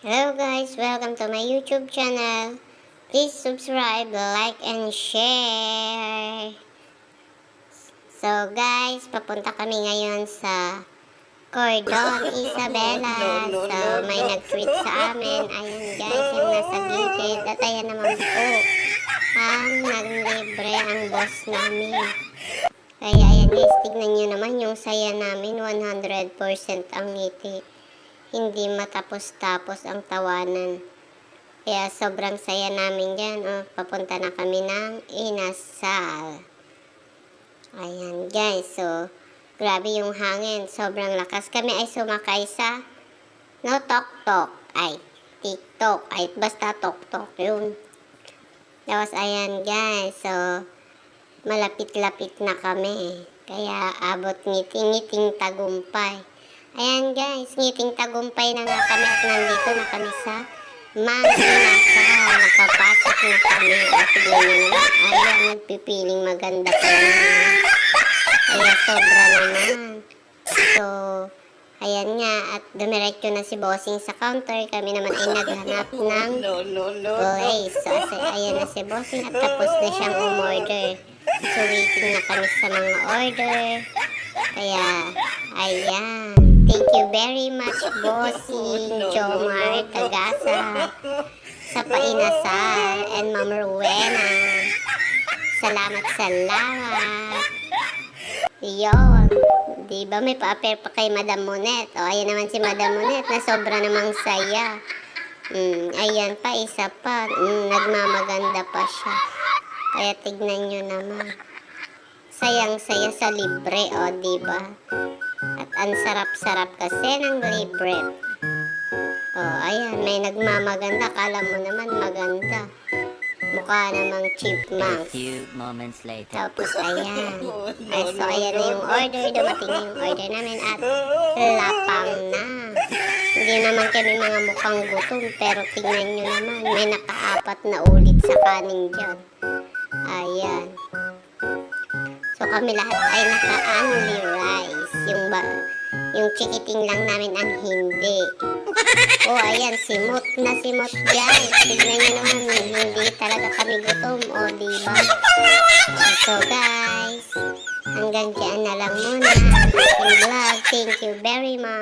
Hello guys, welcome to my YouTube channel. Please subscribe, like, and share. So guys, papunta kami ngayon sa Cordon Isabela. So may nag-tweet sa amin. Ayan guys, yung nasa gilid. At ayan naman po, ang naglibre ang boss namin. Kaya ayan guys, tignan nyo naman yung saya namin. 100% ang ngiti. Hindi matapos-tapos ang tawanan. Kaya sobrang saya namin dyan. Oh, papunta na kami ng Inasal. Ayan guys. So, grabe yung hangin. Sobrang lakas. Kami ay sumakay sa tok-tok. Ay, TikTok. Ay, basta tok-tok yun. Tapos ayan guys. So, malapit-lapit na kami. Kaya abot ngiting-ngiting tagumpay. Ayan guys, ngiting tagumpay na nga kami at nandito na kami sa Inasal. Nakapasok na kami. At tignan nyo naman, ayan, nagpipiling maganda pa naman. Kaya sobra naman. So, ayan nga, at dumiretso na si Bossing sa counter. Kami naman ay naghanap ng place. So, ayan na si Bossing at tapos na siyang umorder. So, waiting na kami sa mga order. Kaya, ayan. Thank you very much, Bossing, Jomar, Tagasa, sa Inasal, and Ma'am Rowena. Salamat. Yun. Diba may pa-appear pa kay Madam Monet? O, ayan naman si Madam Monet na sobra namang saya. Ayan pa, isa pa. Nagmamaganda pa siya. Kaya tignan nyo naman. Sayang-saya sa libre, o, diba? At ang sarap-sarap kasi ng libre. Oh, ayan, may nagmamaganda. Kala mo naman maganda. Mukha namang chipmunks. Few moments later. Tapos, ayan. Ay, so, ayan na yung order. Dumating na yung order namin at lapang na. Hindi naman kami mga mukhang gutom. Pero tingnan nyo naman, may naka-4 na ulit sa kanin dyan. Ayan. So, kami lahat ay naka-only rice. Yung chikiting lang namin ang hindi. Oh, ayan, simot na simot guys. Tignan nyo naman, hindi talaga kami gutom. O, diba? So, guys, hanggang dyan na lang muna. Ating vlog. Thank you very much.